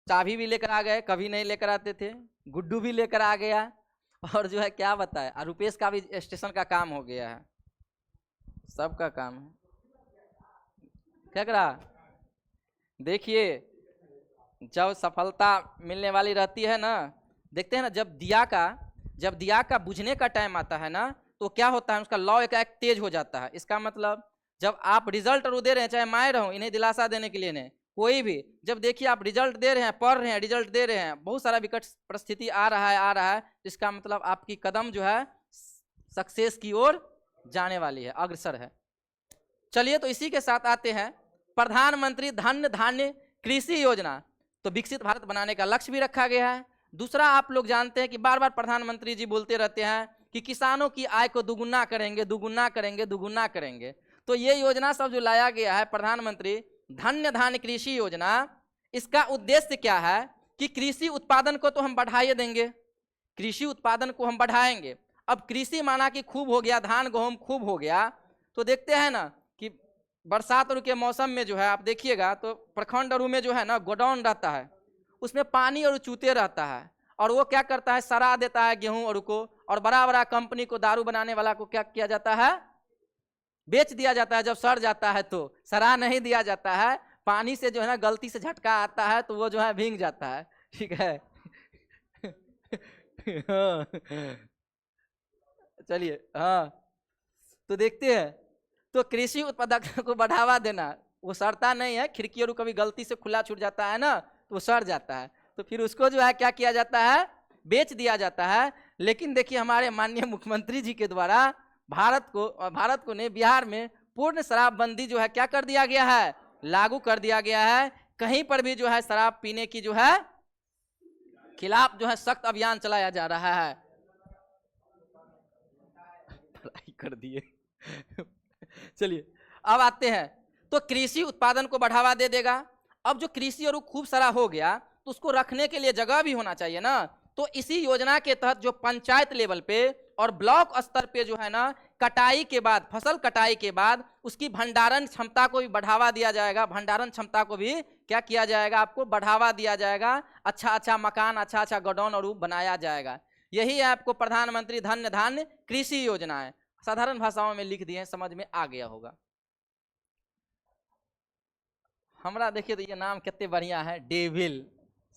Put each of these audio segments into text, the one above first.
चाबी भी लेकर आ गए, कभी नहीं लेकर आते थे। गुड्डू भी लेकर आ गया, और जो है क्या बताए, और रुपेश का भी स्टेशन का काम हो गया है, सबका काम है। क्या करा, देखिए जब सफलता मिलने वाली रहती है ना, देखते हैं ना, जब दिया का बुझने का टाइम आता है ना, तो क्या होता है, उसका लौ एक तेज हो जाता है। इसका मतलब जब आप रिजल्ट दे रहे हैं, चाहे मैं रहूं, इन्हें दिलासा देने के लिए नहीं, कोई भी, जब देखिए आप रिजल्ट दे रहे हैं, पढ़ रहे हैं, रिजल्ट दे रहे हैं, बहुत सारा विकट परिस्थिति आ रहा है, इसका मतलब आपकी कदम जो है सक्सेस की ओर जाने वाली है, अग्रसर है। चलिए, तो इसी के साथ आते हैं प्रधानमंत्री धन धान्य कृषि योजना। तो विकसित भारत बनाने का लक्ष्य भी रखा गया है। दूसरा, आप लोग जानते हैं कि बार बार प्रधानमंत्री जी बोलते रहते हैं कि किसानों की आय को दुगुना करेंगे, दुगुना करेंगे, दुगुना करेंगे। तो ये योजना सब जो लाया गया है, प्रधानमंत्री धन्य धान्य कृषि योजना, इसका उद्देश्य क्या है कि कृषि उत्पादन को तो हम बढ़ाए देंगे, कृषि उत्पादन को हम बढ़ाएंगे। अब कृषि माना कि खूब हो गया, धान गेहूं खूब हो गया, तो देखते हैं ना कि बरसात और के मौसम में जो है आप देखिएगा तो प्रखंड और में जो है ना गोडाउन रहता है, उसमें पानी और चूते रहता है, और वो क्या करता है, सरा देता है गेहूं और को, और बड़ा बड़ा कंपनी को, दारू बनाने वाला को क्या किया जाता है, बेच दिया जाता है। जब सड़ जाता है तो सरा नहीं दिया जाता है, पानी से जो है ना गलती से झटका आता है तो वो जो है भीग जाता है, ठीक है। चलिए, हाँ, तो देखते हैं, तो कृषि उत्पादकता को बढ़ावा देना, वो सड़ता नहीं है, खिड़की और कभी गलती से खुला छूट जाता है ना तो वो सड़ जाता है, तो फिर उसको जो है क्या किया जाता है, बेच दिया जाता है। लेकिन देखिए हमारे माननीय मुख्यमंत्री जी के द्वारा भारत को नहीं, बिहार में पूर्ण शराबबंदी जो है क्या कर दिया गया है, लागू कर दिया गया है। कहीं पर भी जो है शराब पीने की जो है खिलाफ जो है सख्त अभियान चलाया जा रहा है। कर दिए। चलिए, अब आते हैं, तो कृषि उत्पादन को बढ़ावा दे देगा। अब जो कृषि और खूब सारा हो गया तो उसको रखने के लिए जगह भी होना चाहिए ना, तो इसी योजना के तहत जो पंचायत लेवल पे और ब्लॉक स्तर पे जो है ना, कटाई के बाद, फसल कटाई के बाद उसकी भंडारण क्षमता को भी बढ़ावा दिया जाएगा, भंडारण क्षमता को भी क्या किया जाएगा, आपको बढ़ावा दिया जाएगा, अच्छा अच्छा मकान, अच्छा अच्छा गोडाउन और बनाया जाएगा। यही है आपको प्रधानमंत्री धन्य धान्य कृषि योजना है। साधारण भाषाओं में लिख दिए, समझ में आ गया होगा। हमरा देखिए तो ये नाम कितने बढ़िया है, डेविल,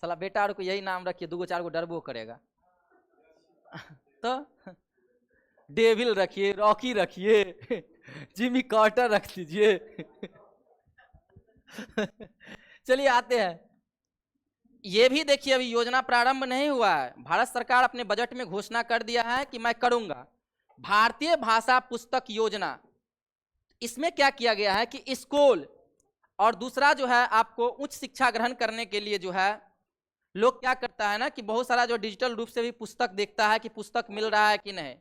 साला बेटा को यही नाम रखिए, 2-4 गो डरबो करेगा। तो डेविल रखिए, रॉकी रखिए, जिमी कार्टर रख लीजिए। चलिए आते हैं, ये भी देखिए अभी योजना प्रारंभ नहीं हुआ है, भारत सरकार अपने बजट में घोषणा कर दिया है कि मैं करूंगा भारतीय भाषा पुस्तक योजना। इसमें क्या किया गया है कि स्कूल और दूसरा जो है आपको उच्च शिक्षा ग्रहण करने के लिए जो है लोग क्या करता है ना कि बहुत सारा जो डिजिटल रूप से भी पुस्तक देखता है कि पुस्तक मिल रहा है कि नहीं,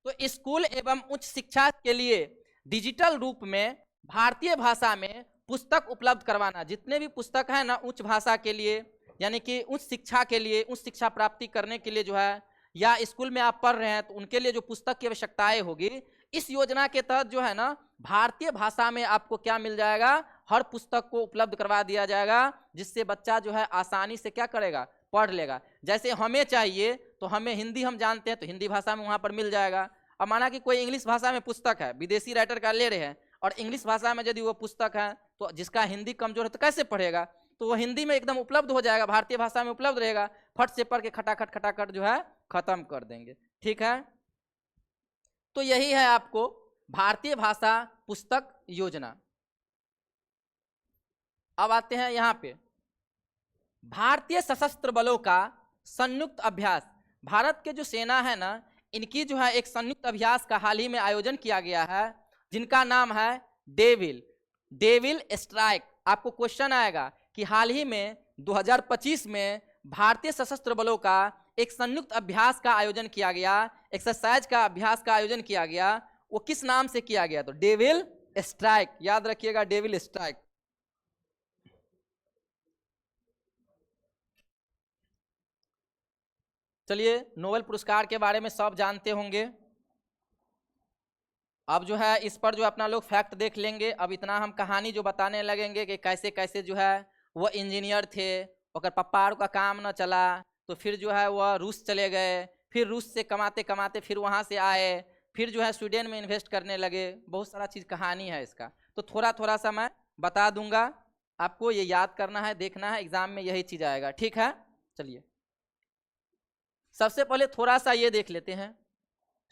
तो स्कूल एवं उच्च शिक्षा के लिए डिजिटल रूप में भारतीय भाषा में पुस्तक उपलब्ध करवाना। जितने भी पुस्तक है ना उच्च भाषा के लिए, यानी कि उच्च शिक्षा के लिए, उच्च शिक्षा प्राप्ति करने के लिए जो है, या स्कूल में आप पढ़ रहे हैं तो उनके लिए जो पुस्तक की आवश्यकताएं होगी, इस योजना के तहत जो है ना भारतीय भाषा में आपको क्या मिल जाएगा, हर पुस्तक को उपलब्ध करवा दिया जाएगा, जिससे बच्चा जो है आसानी से क्या करेगा, पढ़ लेगा। जैसे हमें चाहिए तो हमें हिंदी हम जानते हैं तो हिंदी भाषा में वहां पर मिल जाएगा। अब माना कि कोई इंग्लिश भाषा में पुस्तक है, विदेशी राइटर का ले रहे हैं, और इंग्लिश भाषा में यदि वो पुस्तक है तो जिसका हिंदी कमजोर है तो कैसे पढ़ेगा, तो वो हिंदी में एकदम उपलब्ध हो जाएगा, भारतीय भाषा में उपलब्ध रहेगा, फट से पढ़ के खटाखट जो है खत्म कर देंगे। ठीक है, तो यही है आपको भारतीय भाषा पुस्तक योजना। अब आते हैं यहां पे भारतीय सशस्त्र बलों का संयुक्त अभ्यास। भारत के जो सेना है ना, इनकी जो है एक संयुक्त अभ्यास का हाल ही में आयोजन किया गया है, जिनका नाम है डेविल स्ट्राइक। आपको क्वेश्चन आएगा कि हाल ही में 2025 में भारतीय सशस्त्र बलों का एक संयुक्त अभ्यास का आयोजन किया गया, एक्सरसाइज का अभ्यास का आयोजन किया गया, वो किस नाम से किया गया, तो डेविल स्ट्राइक, याद रखिएगा, डेविल स्ट्राइक। चलिए, नोबेल पुरस्कार के बारे में सब जानते होंगे। अब जो है इस पर जो अपना लोग फैक्ट देख लेंगे। अब इतना हम कहानी जो बताने लगेंगे कि कैसे कैसे जो है वो इंजीनियर थे, और पप्पा का काम न चला तो फिर जो है वह रूस चले गए, फिर रूस से कमाते कमाते फिर वहाँ से आए, फिर जो है स्वीडन में इन्वेस्ट करने लगे। बहुत सारा चीज़ कहानी है इसका, तो थोड़ा थोड़ा सा मैं बता दूंगा, आपको ये याद करना है, देखना है, एग्जाम में यही चीज़ आएगा, ठीक है। चलिए सबसे पहले थोड़ा सा ये देख लेते हैं।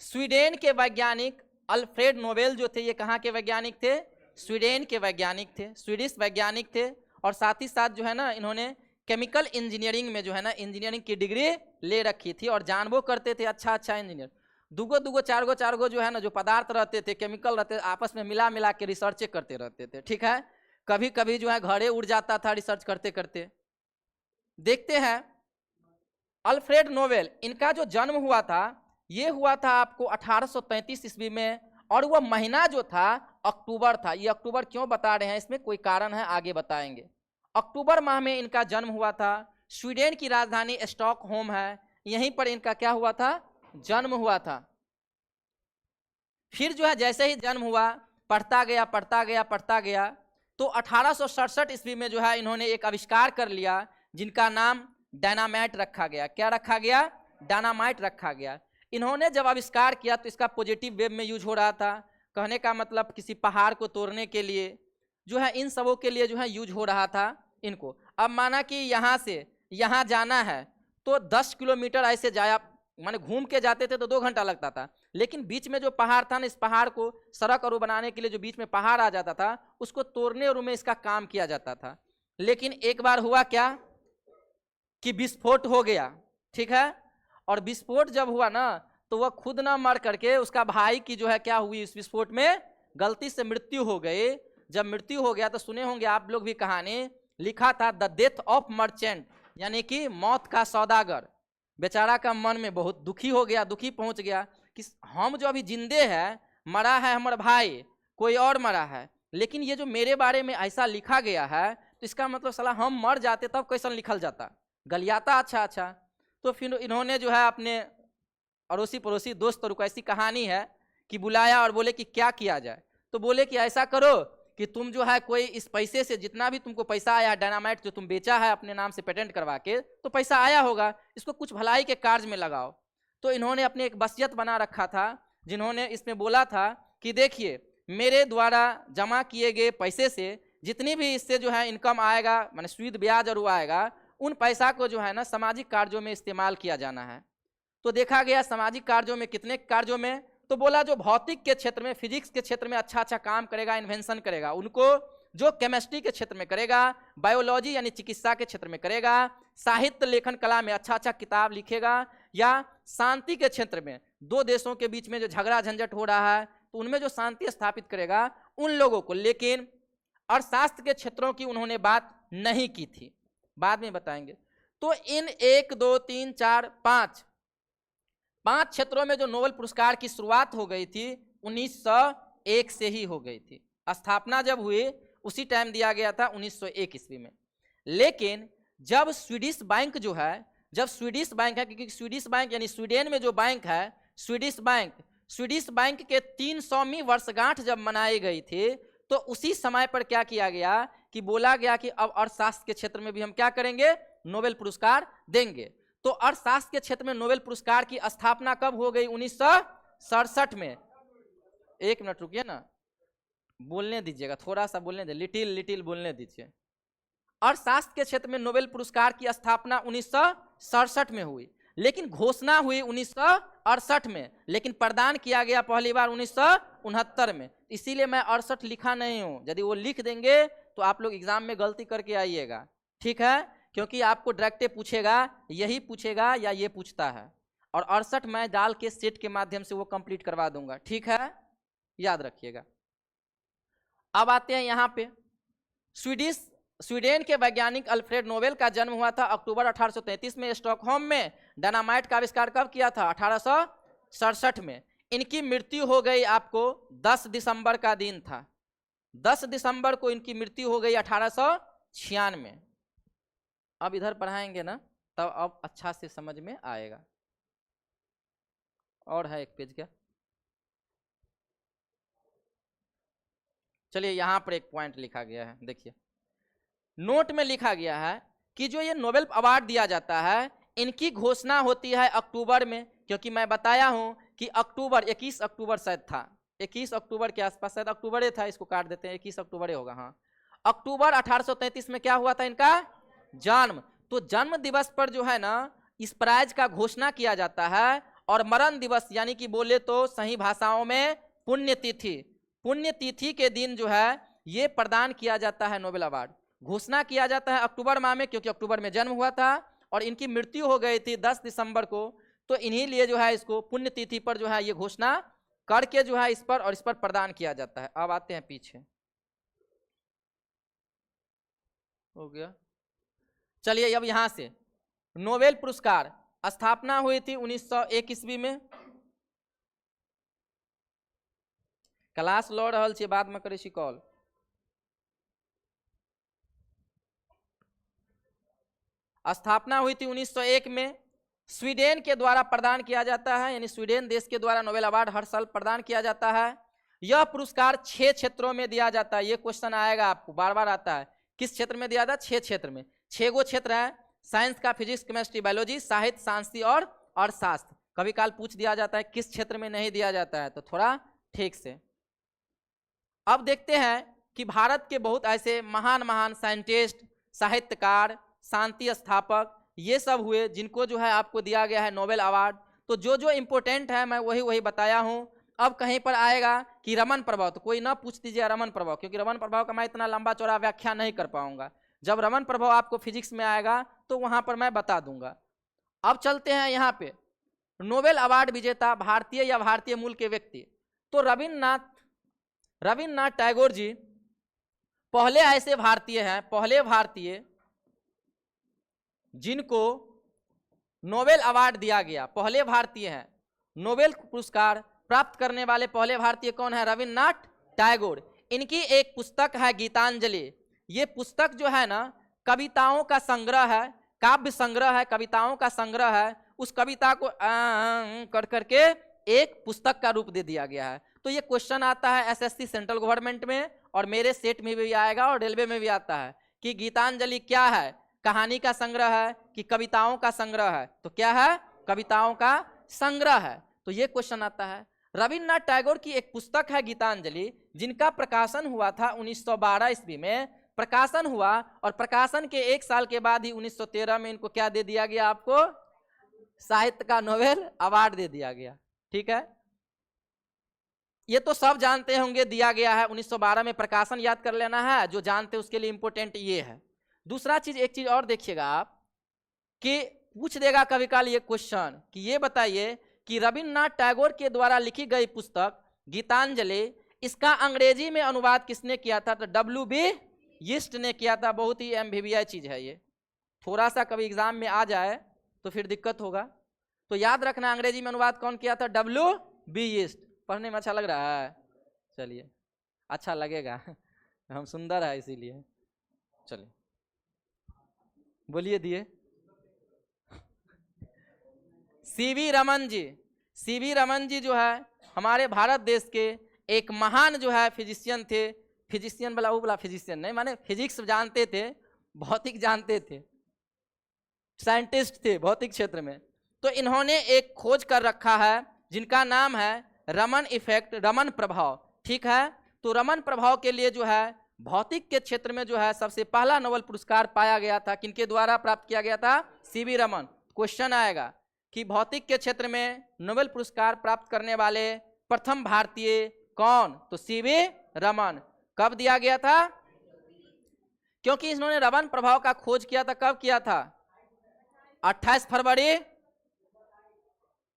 स्वीडन के वैज्ञानिक अल्फ्रेड नोबेल जो थे, ये कहाँ के वैज्ञानिक थे? स्वीडन के वैज्ञानिक थे, स्वीडिश वैज्ञानिक थे। और साथ ही साथ जो है ना इन्होंने केमिकल इंजीनियरिंग में जो है ना इंजीनियरिंग की डिग्री ले रखी थी और जानबो करते थे अच्छा अच्छा इंजीनियर। दूगो दूगो चार गो जो है ना जो पदार्थ रहते थे, केमिकल रहते, आपस में मिला मिला के रिसर्च करते रहते थे, ठीक है। कभी कभी जो है घरे उड़ जाता था रिसर्च करते करते। देखते हैं अल्फ्रेड नोबेल, इनका जो जन्म हुआ था ये हुआ था आपको 1833 ईस्वी में, और वह महीना जो था अक्टूबर था। ये अक्टूबर क्यों बता रहे हैं, इसमें कोई कारण है, आगे बताएंगे। अक्टूबर माह में इनका जन्म हुआ था। स्वीडन की राजधानी स्टॉकहोम है, यहीं पर इनका क्या हुआ था? जन्म हुआ था। फिर जो है जैसे ही जन्म हुआ पढ़ता गया पढ़ता गया पढ़ता गया, तो 1867 ईस्वी में जो है इन्होंने एक आविष्कार कर लिया जिनका नाम डायनामाइट रखा गया। क्या रखा गया? डायनामाइट रखा गया। इन्होंने जब आविष्कार किया तो इसका पॉजिटिव वेव में यूज हो रहा था, कहने का मतलब किसी पहाड़ को तोड़ने के लिए जो है, इन सबों के लिए जो है यूज हो रहा था इनको। अब माना कि यहाँ से यहाँ जाना है तो 10 किलोमीटर ऐसे जाया, माने घूम के जाते थे तो 2 घंटा लगता था, लेकिन बीच में जो पहाड़ था ना, इस पहाड़ को सड़क और बनाने के लिए जो बीच में पहाड़ आ जाता था उसको तोड़ने और में इसका काम किया जाता था। लेकिन एक बार हुआ क्या कि विस्फोट हो गया, ठीक है। और विस्फोट जब हुआ ना तो वह खुद ना मर करके उसका भाई की जो है क्या हुई, इस विस्फोट में गलती से मृत्यु हो गई। जब मृत्यु हो गया तो सुने होंगे आप लोग भी कहानी, लिखा था द डेथ ऑफ मर्चेंट, यानी कि मौत का सौदागर। बेचारा का मन में बहुत दुखी हो गया, दुखी पहुंच गया कि हम जो अभी जिंदे हैं, मरा है हमारा भाई, कोई और मरा है, लेकिन ये जो मेरे बारे में ऐसा लिखा गया है तो इसका मतलब साला हम मर जाते तब कैसा लिखल जाता, गलियाता अच्छा अच्छा। तो फिर इन्होंने जो है अपने अड़ोसी पड़ोसी दोस्त और ऐसी कहानी है कि बुलाया और बोले कि क्या किया जाए। तो बोले कि ऐसा करो कि तुम जो है कोई इस पैसे से जितना भी तुमको पैसा आया डायनामाइट जो तुम बेचा है अपने नाम से पेटेंट करवा के, तो पैसा आया होगा, इसको कुछ भलाई के कार्य में लगाओ। तो इन्होंने अपने एक वसीयत बना रखा था, जिन्होंने इसमें बोला था कि देखिए मेरे द्वारा जमा किए गए पैसे से जितनी भी इससे जो है इनकम आएगा, माने सूद ब्याज और वो आएगा, उन पैसा को जो है ना सामाजिक कार्यों में इस्तेमाल किया जाना है। तो देखा गया सामाजिक कार्यों में, कितने कार्यों में, तो बोला जो भौतिक के क्षेत्र में, फिजिक्स के क्षेत्र में अच्छा अच्छा काम करेगा, इन्वेंशन करेगा उनको, जो केमिस्ट्री के क्षेत्र में करेगा, बायोलॉजी यानी चिकित्सा के क्षेत्र में करेगा, साहित्य लेखन कला में अच्छा अच्छा किताब लिखेगा, या शांति के क्षेत्र में दो देशों के बीच में जो झगड़ा झंझट हो रहा है तो उनमें जो शांति स्थापित करेगा उन लोगों को। लेकिन अर्थशास्त्र के क्षेत्रों की उन्होंने बात नहीं की थी, बाद में बताएंगे। तो इन 1 2 3 4 5 क्षेत्रों में जो नोबेल पुरस्कार की शुरुआत हो गई थी 1901 से ही हो गई थी। स्थापना जब हुई उसी टाइम दिया गया था 1901 ईस्वी में। लेकिन जब स्वीडिश बैंक जो है, जब स्वीडिश बैंक है, क्योंकि स्वीडिश बैंक यानी स्वीडन में जो बैंक है स्वीडिश बैंक के 300वीं वर्षगांठ जब मनाई गई थी तो उसी समय पर क्या किया गया कि बोला गया कि अब अर्थशास्त्र के क्षेत्र में भी हम क्या करेंगे, नोबेल पुरस्कार देंगे। तो अर्थशास्त्र के क्षेत्र में नोबेल पुरस्कार की स्थापना कब हो गई? 1967 में। एक मिनट रुकिए ना, बोलने दीजिएगा, थोड़ा सा बोलने दीजिए, लिटिल बोलने दीजिए। अर्थशास्त्र के क्षेत्र में नोबेल पुरस्कार की स्थापना 1967 में हुई, लेकिन घोषणा हुई 1968 में, लेकिन प्रदान किया गया पहली बार 1969 में। इसीलिए मैं 68 लिखा नहीं हूं, यदि वो लिख देंगे तो आप लोग एग्जाम में गलती करके आइएगा, ठीक है, क्योंकि आपको डायरेक्ट पूछेगा, यही पूछेगा या ये पूछता है, और 68 मैं डाल के सेट के माध्यम से वो कंप्लीट करवा दूंगा, ठीक है, याद रखिएगा। अब आते हैं यहाँ पे, स्वीडन के वैज्ञानिक अल्फ्रेड नोबेल का जन्म हुआ था अक्टूबर 1833 में स्टॉकहोम में। डायनामाइट का आविष्कार कब किया था? 1867 में। इनकी मृत्यु हो गई आपको 10 दिसंबर का दिन था, 10 दिसंबर को इनकी मृत्यु हो गई 1896 में। अब इधर पढ़ाएंगे ना तब अब अच्छा से समझ में आएगा। और है एक पेज क्या, चलिए यहाँ पर एक पॉइंट लिखा गया है, देखिए नोट में लिखा गया है कि जो ये नोबेल अवार्ड दिया जाता है, इनकी घोषणा होती है अक्टूबर में, क्योंकि मैं बताया हूं कि अक्टूबर 21 अक्टूबर शायद था, 21 अक्टूबर के आसपास, शायद अक्टूबर ही था, इसको काट देते हैं, 21 अक्टूबर ही होगा। हाँ, अक्टूबर 1833 में क्या हुआ था इनका जन्म। तो जन्म दिवस पर जो है ना इस प्राइज का घोषणा किया जाता है, और मरण दिवस यानी कि बोले तो सही भाषाओं में पुण्यतिथि, पुण्यतिथि के दिन जो है ये प्रदान किया जाता है नोबेल अवार्ड। घोषणा किया जाता है अक्टूबर माह में, क्योंकि अक्टूबर में जन्म हुआ था और इनकी मृत्यु हो गई थी 10 दिसंबर को, तो इन्हीं लिए जो है इसको पुण्यतिथि पर जो है ये घोषणा करके जो है इस पर और इस पर प्रदान किया जाता है। अब आते हैं पीछे, हो गया। चलिए अब यहां से नोबेल पुरस्कार स्थापना हुई थी 1901 ईस्वी में। क्लास लऽ रहल छियै, बाद में करै छी कॉल। स्थापना हुई थी 1901 में, स्वीडन के द्वारा प्रदान किया जाता है, यानी स्वीडन देश के द्वारा नोबेल अवार्ड हर साल प्रदान किया जाता है। यह पुरस्कार 6 क्षेत्रों में दिया जाता है। ये क्वेश्चन आएगा आपको, बार बार आता है, किस क्षेत्र में दिया जाता है? 6 क्षेत्र में। 6 गो क्षेत्र है, साइंस का फिजिक्स, केमिस्ट्री, बायोलॉजी, साहित्य, सांस्कृतिक और अर्थशास्त्र। कभी काल पूछ दिया जाता है किस क्षेत्र में नहीं दिया जाता है, तो थोड़ा ठीक से। अब देखते हैं कि भारत के बहुत ऐसे महान महान साइंटिस्ट, साहित्यकार, शांति स्थापक ये सब हुए जिनको जो है आपको दिया गया है नोबेल अवार्ड। तो जो जो इम्पोर्टेंट है मैं वही वही बताया हूँ। अब कहीं पर आएगा कि रमन प्रभाव, तो कोई ना पूछ दीजिए रमन प्रभाव, क्योंकि रमन प्रभाव का मैं इतना लंबा चौड़ा व्याख्या नहीं कर पाऊंगा। जब रमन प्रभाव आपको फिजिक्स में आएगा तो वहां पर मैं बता दूंगा। अब चलते हैं यहाँ पे, नोबेल अवार्ड विजेता भारतीय या भारतीय मूल के व्यक्ति। तो रविन्द्रनाथ टैगोर जी पहले ऐसे भारतीय हैं, पहले भारतीय जिनको नोबेल अवार्ड दिया गया, पहले भारतीय हैं। नोबेल पुरस्कार प्राप्त करने वाले पहले भारतीय कौन है? रविन्द्रनाथ टैगोर। इनकी एक पुस्तक है गीतांजलि। ये पुस्तक जो है ना कविताओं का संग्रह है, काव्य संग्रह है, कविताओं का संग्रह है। उस कविता को कर करके एक पुस्तक का रूप दे दिया गया है। तो ये क्वेश्चन आता है एसएससी सेंट्रल गवर्नमेंट में, और मेरे सेट में भी आएगा और रेलवे में भी आता है कि गीतांजलि क्या है, कहानी का संग्रह है कि कविताओं का संग्रह है? तो क्या है? कविताओं का संग्रह है। तो ये क्वेश्चन आता है। रविन्द्रनाथ टैगोर की एक पुस्तक है गीतांजलि, जिनका प्रकाशन हुआ था 1912 ईस्वी में प्रकाशन हुआ, और प्रकाशन के 1 साल के बाद ही 1913 में इनको क्या दे दिया गया? आपको साहित्य का नोबेल अवार्ड दे दिया गया। ठीक है, ये तो सब जानते होंगे, दिया गया है 1912 में, प्रकाशन याद कर लेना है, जो जानते उसके लिए इंपॉर्टेंट ये है। दूसरा चीज, एक चीज और देखिएगा आप कि पूछ देगा कभी काल ये क्वेश्चन कि ये बताइए कि रविन्द्रनाथ टैगोर के द्वारा लिखी गई पुस्तक गीतांजलि, इसका अंग्रेजी में अनुवाद किसने किया था? तो W.B. यीस्ट ने किया था। बहुत ही एमबीबीआई चीज है ये, थोड़ा सा कभी एग्जाम में आ जाए तो फिर दिक्कत होगा। तो याद रखना अंग्रेजी में अनुवाद कौन किया था? W.B. यीस्ट। पढ़ने में अच्छा लग रहा है? चलिए, अच्छा लगेगा हम सुंदर है इसीलिए। चलिए बोलिए दिए। सीवी रमन जी, सीवी रमन जी जो है हमारे भारत देश के एक महान जो है फिजिशियन थे। फिजिशियन वाला वो वाला फिजिशियन नहीं, माने फिजिक्स जानते थे, भौतिक जानते थे, साइंटिस्ट थे भौतिक क्षेत्र में। तो इन्होंने एक खोज कर रखा है जिनका नाम है रमन इफेक्ट, रमन प्रभाव। ठीक है, तो रमन प्रभाव के लिए जो है भौतिक के क्षेत्र में जो है सबसे पहला नोबेल पुरस्कार पाया गया था। किनके द्वारा प्राप्त किया गया था? सीवी रमन। क्वेश्चन आएगा कि भौतिक के क्षेत्र में नोबेल पुरस्कार प्राप्त करने वाले प्रथम भारतीय कौन? तो सीवी रमन। कब दिया गया था? क्योंकि इन्होंने रमन प्रभाव का खोज किया था। कब किया था? 28 फरवरी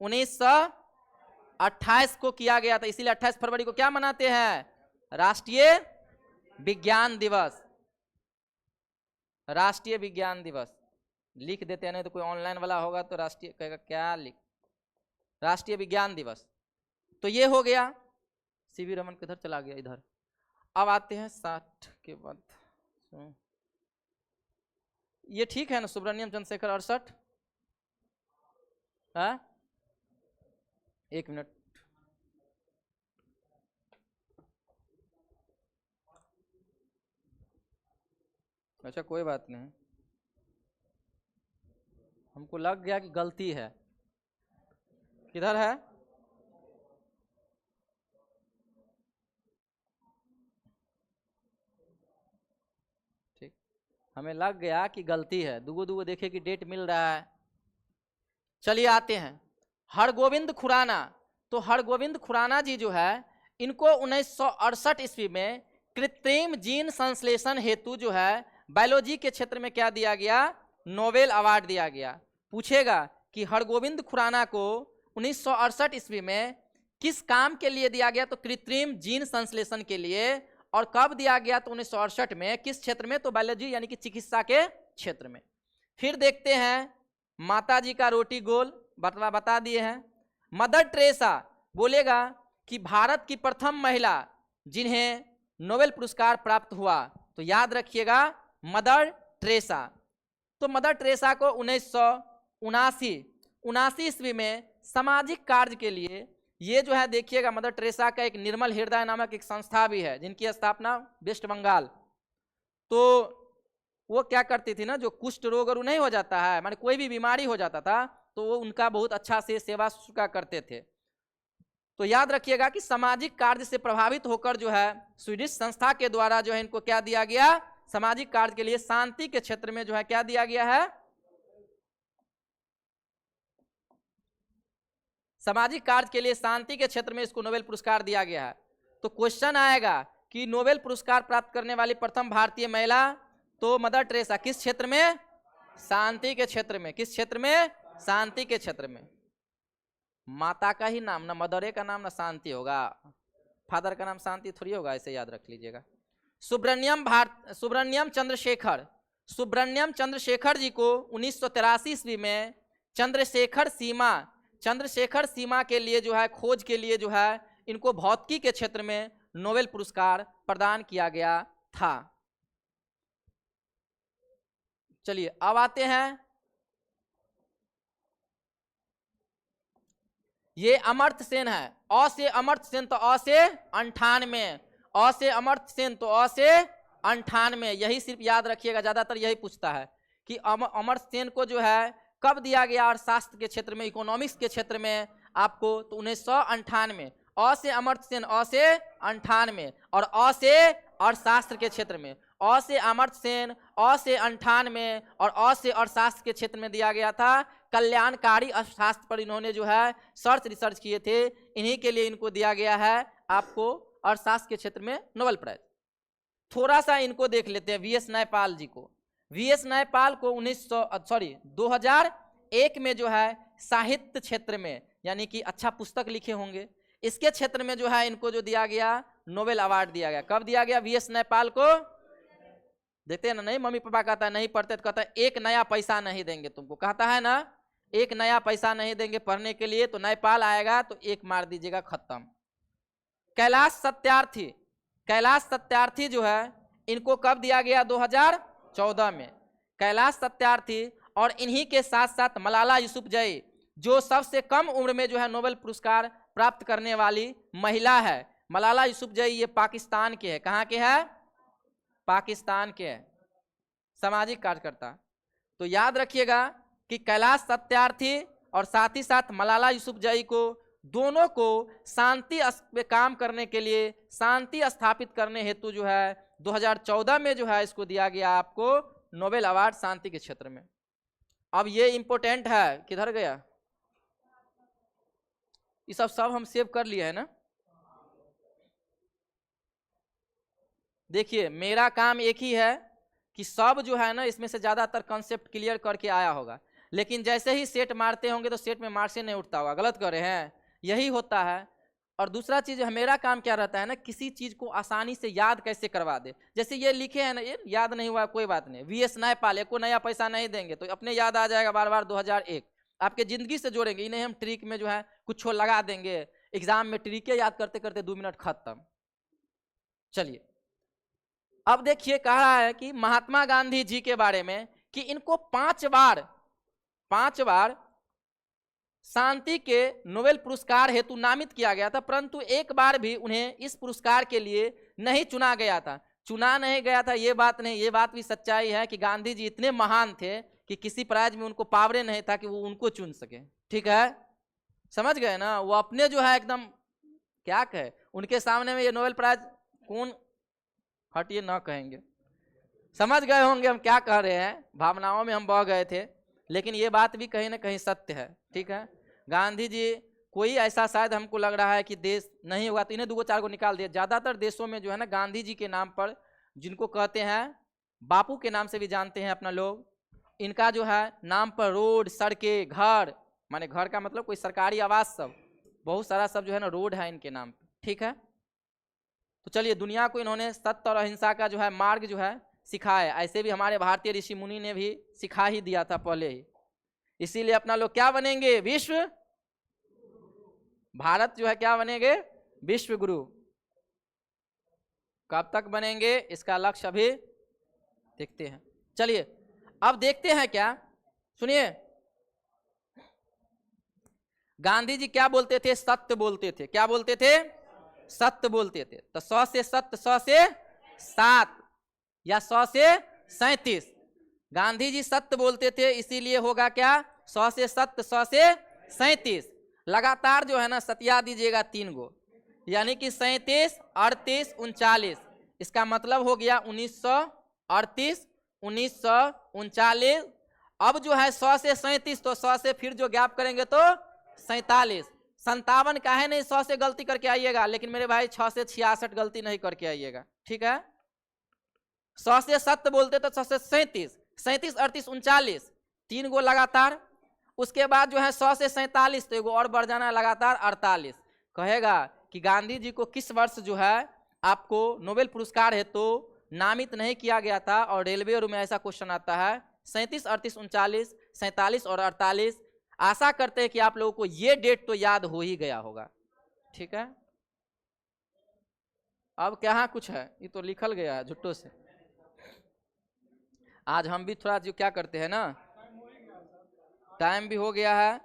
1928 को किया गया था। इसीलिए 28 फरवरी को क्या मनाते हैं? राष्ट्रीय विज्ञान दिवस। राष्ट्रीय विज्ञान दिवस लिख देते हैं, नहीं तो कोई ऑनलाइन वाला होगा तो राष्ट्रीय कहेगा क्या लिख, राष्ट्रीय विज्ञान दिवस। तो ये हो गया। सीवी रमन किधर चला गया? इधर। अब आते हैं 60 के बाद। ये ठीक है ना? सुब्रमण्यम चंद्रशेखर 68। हाँ, 1 मिनट। अच्छा कोई बात नहीं। हमको लग गया कि गलती है, किधर है? ठीक, हमें लग गया कि गलती है, दुगो दुगो देखे कि डेट मिल रहा है। चलिए आते हैं हरगोविंद खुराना। तो हरगोविंद खुराना जी जो है, इनको 1968 ईस्वी में कृत्रिम जीन संश्लेषण हेतु जो है बायोलॉजी के क्षेत्र में क्या दिया गया? नोबेल अवार्ड दिया गया। पूछेगा कि हरगोविंद खुराना को 1968 ईस्वी में किस काम के लिए दिया गया? तो कृत्रिम जीन संश्लेषण के लिए। और कब दिया गया? तो 1968 में। किस क्षेत्र में? तो बायोलॉजी यानी कि चिकित्सा के क्षेत्र में। फिर देखते हैं माता जी का रोटी गोल बता दिए हैं। मदर टेरेसा, बोलेगा कि भारत की प्रथम महिला जिन्हें नोबेल पुरस्कार प्राप्त हुआ, तो याद रखिएगा मदर टेरेसा। तो मदर टेरेसा को 1979 ईस्वी में सामाजिक कार्य के लिए, ये जो है देखिएगा मदर टेरेसा का एक निर्मल हृदय नामक एक संस्था भी है जिनकी स्थापना वेस्ट बंगाल। तो वो क्या करती थी ना, जो कुष्ठ रोग और नहीं हो जाता है, माने कोई भी बीमारी हो जाता था, तो वो उनका बहुत अच्छा से सेवा शुश्रूषा करते थे। तो याद रखिएगा कि सामाजिक कार्य से प्रभावित होकर जो है स्वीडिश संस्था के द्वारा जो है इनको क्या दिया गया? सामाजिक कार्य के लिए शांति के क्षेत्र में जो है क्या दिया गया है? सामाजिक कार्य के लिए शांति के क्षेत्र में इसको नोबेल पुरस्कार दिया गया है। तो क्वेश्चन आएगा कि नोबेल पुरस्कार प्राप्त करने वाली प्रथम भारतीय महिला, तो मदर टेरेसा। किस क्षेत्र में? शांति के क्षेत्र में। किस क्षेत्र में? शांति के क्षेत्र में। माता का ही नाम ना मदरे का नाम ना शांति होगा, फादर का नाम शांति थोड़ी होगा, ऐसे याद रख लीजिएगा। सुब्रमण्यम चंद्रशेखर जी को 1983 ईस्वी में चंद्रशेखर सीमा के लिए जो है खोज के लिए जो है इनको भौतिकी के क्षेत्र में नोबेल पुरस्कार प्रदान किया गया था। चलिए अब आते हैं, ये अमर्त्य सेन है। अ से अमर्त्य सेन, तो अ से 98, अ से अमर्त्य सेन, तो अ से 98। यही सिर्फ याद रखिएगा, ज्यादातर यही पूछता है कि अमर्त्य सेन को जो है कब दिया गया अर्थशास्त्र के क्षेत्र में, इकोनॉमिक्स के क्षेत्र में आपको? तो 1998। अ से अमर्त्य सेन, अ से 98, और अ से अर्थशास्त्र के क्षेत्र में। अ से अमर्त्य सेन, अ से 98 और अ से अर्थशास्त्र के क्षेत्र में दिया गया था। कल्याणकारी अर्थशास्त्र पर इन्होंने जो है रिसर्च किए थे, इन्हीं के लिए इनको दिया गया है आपको अर्थशास्त्र के क्षेत्र में नोबेल प्राइज। थोड़ा सा इनको देख लेते हैं, वीएस नायपाल जी को। वीएस नायपाल को 2001 में जो है साहित्य क्षेत्र में, यानी कि अच्छा पुस्तक लिखे होंगे, इसके क्षेत्र में जो है इनको जो दिया गया नोबेल अवार्ड दिया गया। कब दिया गया वीएस नायपाल को? देखते हैं ना, नहीं मम्मी पापा कहता है नहीं पढ़ते तो कहता है एक नया पैसा नहीं देंगे तुमको, कहता है ना एक नया पैसा नहीं देंगे पढ़ने के लिए, तो नायपाल आएगा तो एक मार दीजिएगा, खत्म। कैलाश सत्यार्थी जो है इनको कब दिया गया? 2014 में। कैलाश सत्यार्थी और इन्हीं के साथ साथ मलाला यूसुफजई, जो सबसे कम उम्र में जो है नोबेल पुरस्कार प्राप्त करने वाली महिला है। मलाला यूसुफजई ये पाकिस्तान के है। कहाँ के है? पाकिस्तान के है, सामाजिक कार्यकर्ता। तो याद रखिएगा कि कैलाश सत्यार्थी और साथ ही साथ मलाला यूसुफजई को, दोनों को शांति पे काम करने के लिए, शांति स्थापित करने हेतु जो है 2014 में जो है इसको दिया गया आपको नोबेल अवार्ड शांति के क्षेत्र में। अब ये इंपॉर्टेंट है, किधर गया? ये सब हम सेव कर लिए है ना। देखिए मेरा काम एक ही है कि सब जो है ना इसमें से ज्यादातर कॉन्सेप्ट क्लियर करके आया होगा, लेकिन जैसे ही सेट मारते होंगे तो सेट में मार्क्स नहीं उठता होगा, गलत कर रहे हैं, यही होता है। और दूसरा चीज मेरा काम क्या रहता है ना, किसी चीज को आसानी से याद कैसे करवा दे। जैसे ये लिखे हैं ना, ये याद नहीं हुआ कोई बात नहीं, वीएस नायपाल को नया पैसा नहीं देंगे, तो अपने याद आ जाएगा बार बार 2001, आपके जिंदगी से जोड़ेंगे, इन्हें हम ट्रिक में जो है कुछ लगा देंगे, एग्जाम में ट्रिके याद करते करते 2 मिनट खत्म। चलिए अब देखिए कहा है कि महात्मा गांधी जी के बारे में कि इनको 5 बार शांति के नोबेल पुरस्कार हेतु नामित किया गया था, परंतु एक बार भी उन्हें इस पुरस्कार के लिए नहीं चुना गया था। चुना नहीं गया था ये बात नहीं, ये बात भी सच्चाई है कि गांधी जी इतने महान थे कि किसी प्राइज में उनको पावरे नहीं था कि वो उनको चुन सके। ठीक है, समझ गए ना। वो अपने जो है एकदम क्या कहे, उनके सामने में ये नोबेल प्राइज कौन, हटिए ना कहेंगे, समझ गए होंगे हम क्या कह रहे हैं, भावनाओं में हम बह गए थे, लेकिन ये बात भी कहीं ना कहीं सत्य है। ठीक है, गांधी जी कोई ऐसा शायद हमको लग रहा है कि देश नहीं होगा तो इन्हें 2-4 को निकाल दिया। ज़्यादातर देशों में जो है ना गांधी जी के नाम पर, जिनको कहते हैं बापू के नाम से भी जानते हैं अपना लोग, इनका जो है नाम पर रोड, सड़कें, घर, माने घर का मतलब कोई सरकारी आवास, सब बहुत सारा सब जो है ना रोड है इनके नाम पे। ठीक है, तो चलिए, दुनिया को इन्होंने सत्य और अहिंसा का जो है मार्ग जो है सिखाया। ऐसे भी हमारे भारतीय ऋषि मुनि ने भी सिखा ही दिया था पहले ही। इसीलिए अपना लोग क्या बनेंगे, विश्व, भारत जो है क्या बनेंगे, विश्व गुरु। कब तक बनेंगे इसका लक्ष्य अभी देखते हैं। चलिए अब देखते हैं, क्या सुनिए, गांधी जी क्या बोलते थे, सत्य बोलते थे। क्या बोलते थे, सत्य बोलते थे। तो 100 से सत्य, 100 से 7 या 100 से 37, गांधी जी सत्य बोलते थे, इसीलिए होगा क्या, 100 से सत्य, 100 से 37। लगातार जो है ना सतिया दीजिएगा 3 गो, यानी कि 37, 38, 39। इसका मतलब हो गया 1938, 1939। अब जो है 100 से 37, तो 100 से फिर जो गैप करेंगे तो 47। 57 का है नहीं, 100 से गलती करके आइएगा, लेकिन मेरे भाई 6 से 66 गलती नहीं करके आइएगा। ठीक है, 100 से सत्य बोलते तो 100 से 37, 37, 38, 39, 3 गो लगातार। उसके बाद जो है 100 से 47, तो एगो और बढ़ जाना है लगातार 48। कहेगा कि गांधी जी को किस वर्ष जो है आपको नोबेल पुरस्कार है तो नामित नहीं किया गया था, और रेलवे में ऐसा क्वेश्चन आता है। 37, 38, 39, 47 और 48। आशा करते हैं कि आप लोगों को ये डेट तो याद हो ही गया होगा। ठीक है, अब क्या कुछ है, ये तो लिखल गया है झुट्टो से। आज हम भी थोड़ा जो क्या करते हैं ना, टाइम भी हो गया है,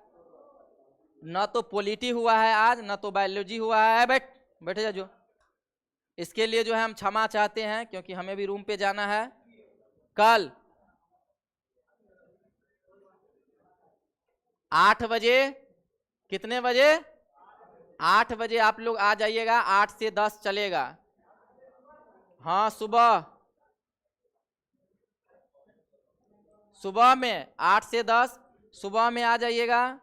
न तो पॉलिटी हुआ है आज, न तो बायोलॉजी हुआ है। बैठे जा जो, इसके लिए जो है हम क्षमा चाहते हैं, क्योंकि हमें भी रूम पे जाना है। कल 8 बजे, कितने बजे, 8 बजे आप लोग आ जाइएगा। 8 से 10 चलेगा। हाँ, सुबह में 8 से 10 सुबह में आ जाइएगा,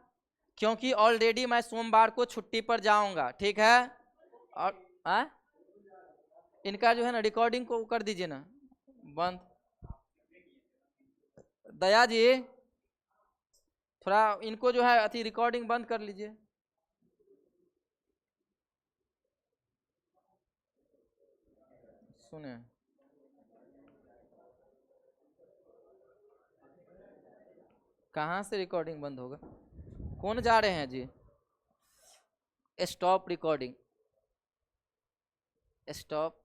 क्योंकि ऑलरेडी मैं सोमवार को छुट्टी पर जाऊंगा। ठीक है, और इनका जो है ना रिकॉर्डिंग को कर दीजिए ना बंद। दया जी थोड़ा इनको जो है अति रिकॉर्डिंग बंद कर लीजिए। सुने, कहाँ से रिकॉर्डिंग बंद होगा, कौन जा रहे हैं जी, स्टॉप रिकॉर्डिंग, स्टॉप।